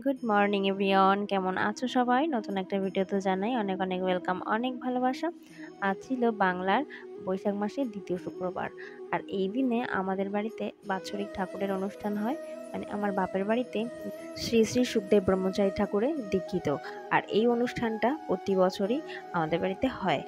Good morning everyone, কেমন আছো সবাই? নতুন একটা ভিডিওতে জানাই অনেক অনেক ওয়েলকাম, অনেক ভালোবাসা। আজ ছিল বাংলার বৈশাখ মাসের দ্বিতীয় শুক্রবার, আর এই দিনে আমাদের বাড়িতে বাৎসরিক ঠাকুরের অনুষ্ঠান হয়। মানে আমার বাপের বাড়িতে শ্রী শ্রী সুখদেব ব্রহ্মচারী ঠাকুরের দীক্ষিত, আর এই অনুষ্ঠানটা প্রতি বছরই আমাদের বাড়িতে হয়।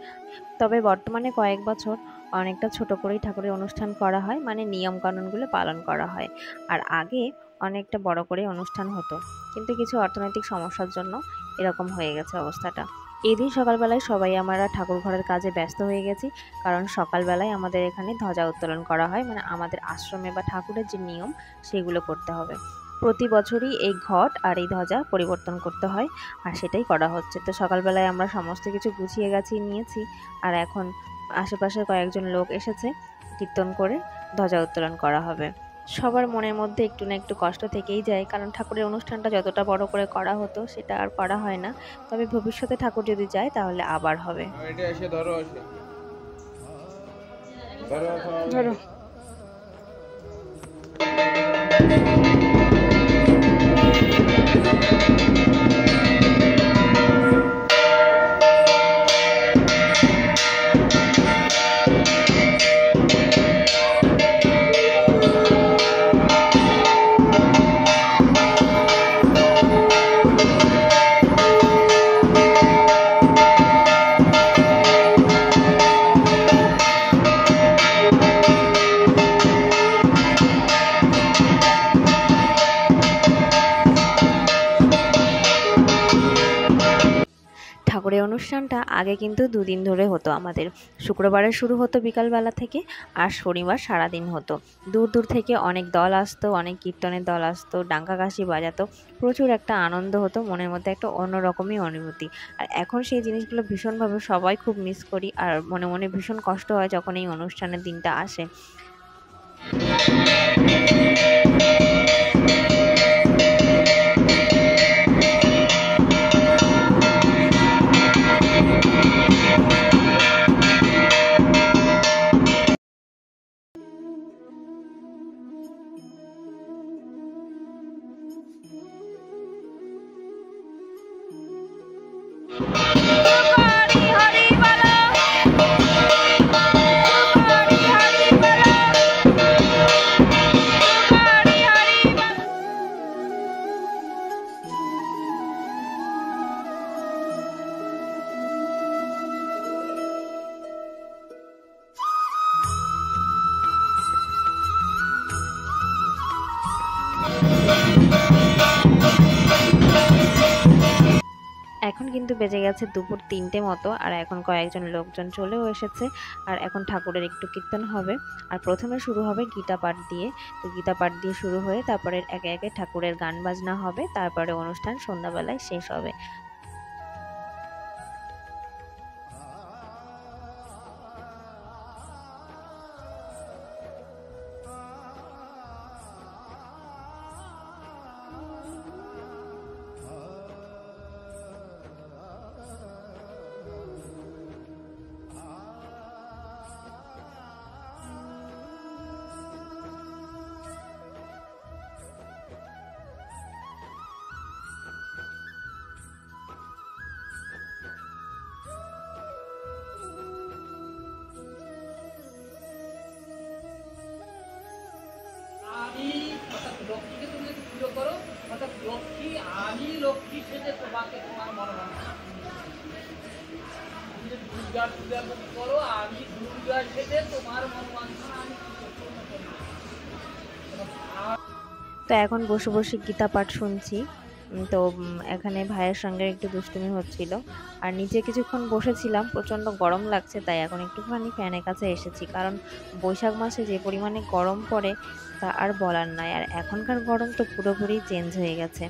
তবে বর্তমানে কয়েক বছর অনেকটা ছোট করেই ঠাকুরের অনুষ্ঠান করা হয়, মানে নিয়ম কানুনগুলো পালন করা হয়। আর আগে অনেকটা বড় করে অনুষ্ঠান হতো, কিন্তু কিছু অর্থনৈতিক সমস্যার জন্য এরকম হয়ে গেছে অবস্থাটা। এই দিন সকালবেলায় সবাই আমরা ঠাকুর ঘরের কাজে ব্যস্ত হয়ে গেছি, কারণ সকালবেলায় আমাদের এখানে ধ্বজা উত্তোলন করা হয়, মানে আমাদের আশ্রমে বা ঠাকুরের যে নিয়ম সেগুলো করতে হবে। প্রতি বছরই এই ঘট আর এই ধ্বজা পরিবর্তন করতে হয়, আর সেটাই করা হচ্ছে। তো সকালবেলায় আমরা সমস্ত কিছু গুছিয়ে গাছিয়ে নিয়েছি, আর এখন আশেপাশের কয়েকজন লোক এসেছে, কীর্তন করে ধ্বজা উত্তোলন করা হবে। সবার মনের মধ্যে একটু না একটু কষ্ট থেকেই যায়, কারণ ঠাকুরের অনুষ্ঠানটা যতটা বড় করে করা হতো সেটা আর করা হয় না। তবে ভবিষ্যতে ঠাকুর যদি যায় তাহলে আবার হবে। ধরো ঠাকুরের অনুষ্ঠানটা আগে কিন্তু দুদিন ধরে হতো আমাদের। শুক্রবারে শুরু হতো বিকালবেলা থেকে, আর শনিবার সারাদিন হতো। দূর দূর থেকে অনেক দল আসতো, অনেক কীর্তনের দল আসতো, ডাঙ্কা কাশি বাজাতো। প্রচুর একটা আনন্দ হতো, মনের মধ্যে একটা অন্যরকমই অনুভূতি। আর এখন সেই জিনিসগুলো ভীষণভাবে সবাই খুব মিস করি, আর মনে মনে ভীষণ কষ্ট হয় যখন এই অনুষ্ঠানের দিনটা আসে। এখন কিন্তু বেজে গেছে দুপুর 3টে মতো, আর এখন কয়েকজন লোকজন চলেও এসেছে। আর এখন ঠাকুরের একটু কীর্তন হবে, আর প্রথমে শুরু হবে গীতা পাঠ দিয়ে। তো গীতা পাঠ দিয়ে শুরু হয়ে তারপরে একে একে ঠাকুরের গান বাজনা হবে, তারপরে অনুষ্ঠান সন্ধ্যাবেলায় শেষ হবে। আমি অর্থাৎ লক্ষ্মীকে তুমি যদি পুজো করো, অর্থাৎ লক্ষ্মী আমি লক্ষ্মী সেজে তোমাকে তোমার মনোবাঞ্ছা। তুমি যদি দুর্গার পূজা করো, আমি দুর্গা সেজে তোমার মনোবাঞ্ছা আমি পূর্ণ করবো। তো এখন বসে বসে গীতা পাঠ শুনছি। তো এখানে ভাইয়ের সঙ্গে একটু দুষ্টুমি হচ্ছিল, আর নিচে কিছুক্ষণ বসেছিলাম, প্রচণ্ড গরম লাগছে, তাই এখন একটুখানি ফ্যানের কাছে এসেছি। কারণ বৈশাখ মাসে যে পরিমাণে গরম পড়ে তা আর বলার নয়, আর এখনকার গরম তো পুরোপুরি চেঞ্জ হয়ে গেছে।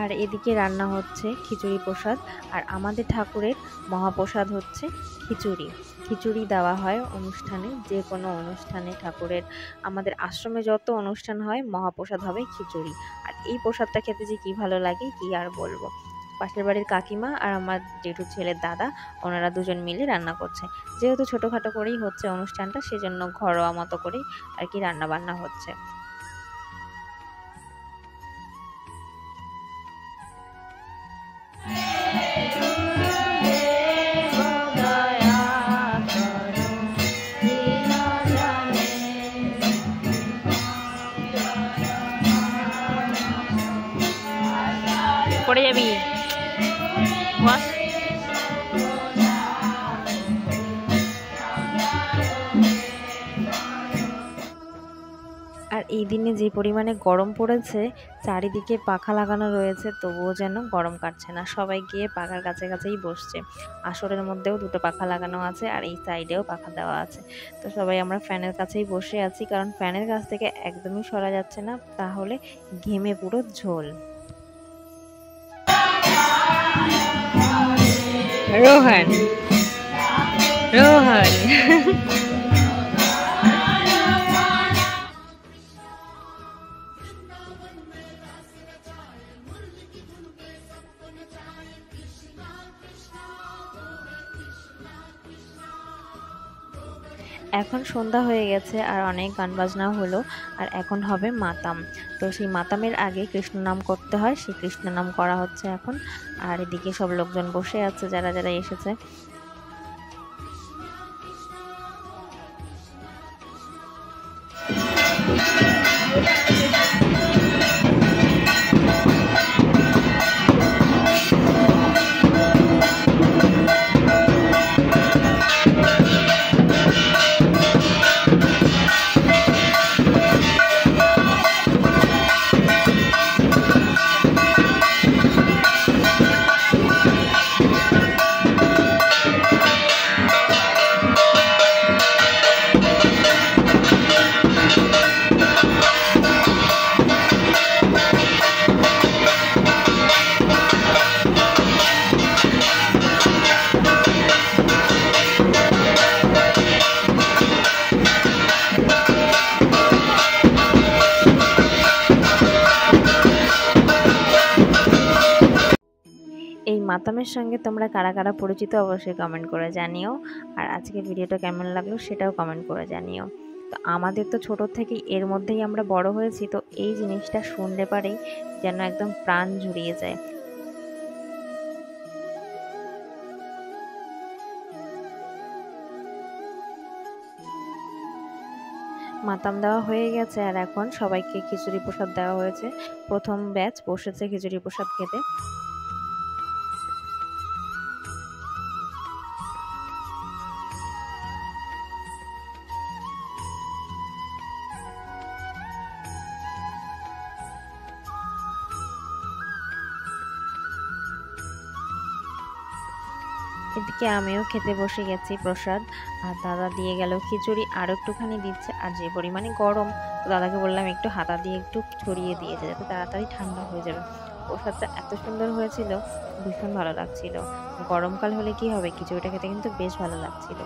আর এদিকে রান্না হচ্ছে খিচুড়ি প্রসাদ, আর আমাদের ঠাকুরের মহাপ্রসাদ হচ্ছে খিচুড়ি। খিচুড়ি দেওয়া হয় অনুষ্ঠানে, যে কোনো অনুষ্ঠানে ঠাকুরের, আমাদের আশ্রমে যত অনুষ্ঠান হয় মহাপ্রসাদ হবে খিচুড়ি। আর এই প্রসাদটা খেতে যে কি ভালো লাগে কি আর বলবো। পাশের বাড়ির কাকিমা আর আমার জেঠুর ছেলের দাদা, ওনারা দুজন মিলে রান্না করছে। যেহেতু ছোটখাটো করেই হচ্ছে অনুষ্ঠানটা, সেজন্য ঘরোয়া মতো করেই আর কি রান্না বান্না হচ্ছে। পড়ে যাবি বস। আর এই দিনে যে পরিমাণে গরম পড়েছে, চারিদিকে পাখা লাগানো রয়েছে তবুও যেন গরম কাটছে না। সবাই গিয়ে পাখার কাছে কাছেই বসছে। আসরের মধ্যেও দুটো পাখা লাগানো আছে আর এই সাইডেও পাখা দেওয়া আছে। তো সবাই আমরা ফ্যানের কাছেই বসে আছি, কারণ ফ্যানের কাছ থেকে একদমই সরা যাচ্ছে না, তাহলে ঘেমে পুরো ঝোল। রোহন রোহন এখন সন্ধ্যা হয়ে গেছে আর অনেক গান বাজনা হলো, আর এখন হবে মাতাম। তো সেই মাতামের আগে কৃষ্ণ নাম করতে হয়, সেই কৃষ্ণ নাম করা হচ্ছে এখন। আর এদিকে সব লোকজন বসে আছে যারা যারা এসেছে। এই মাতামের সঙ্গে তোমরা কারা কারা পরিচিত অবশ্যই কমেন্ট করে জানিও। আর আজকে ভিডিওটা কেমন লাগলো সেটাও কমেন্ট করে জানিও। তো আমাদের তো ছোট থেকেই এর মধ্যেই আমরা বড় হয়েছি, তো এই জিনিসটা শুনলে পারেই যেন একদম প্রাণ জুড়িয়ে যায়। মাতাম দেওয়া হয়ে গেছে আর এখন সবাইকে খিচুড়ি প্রসাদ দেওয়া হয়েছে। প্রথম ব্যাচ বসেছে খিচুড়ি প্রসাদ খেতে। এদিকে আমিও খেতে বসে গেছি প্রসাদ। আর দাদা দিয়ে গেল খিচুড়ি, আর একটুখানি দিচ্ছে। আর যে পরিমাণে গরম, তো দাদাকে বললাম একটু হাতা দিয়ে একটু ছড়িয়ে দিয়েছে যাতে তাড়াতাড়ি ঠান্ডা হয়ে যাবে। প্রসাদটা এত সুন্দর হয়েছিল, ভীষণ ভালো লাগছিল। গরমকাল হলে কি হবে, খিচুড়িটা খেতে কিন্তু বেশ ভালো লাগছিল।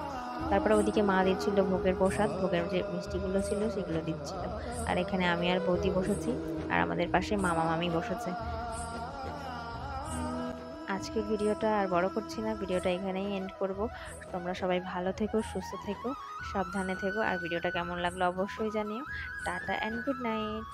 তারপরে ওদিকে মা দিচ্ছিল ভোগের প্রসাদ, ভোগের যে মিষ্টিগুলো ছিল সেগুলো দিচ্ছিল। আর এখানে আমি আর বৌদি বসেছি, আর আমাদের পাশে মামা মামি বসেছে। আজকে ভিডিওটা আর বড় করছি না, ভিডিওটা এখানেই এন্ড করব। তোমরা সবাই ভালো থেকো, সুস্থ থেকো, সাবধানে থেকো। আর ভিডিওটা কেমন লাগলো অবশ্যই জানিও। Tata and good night.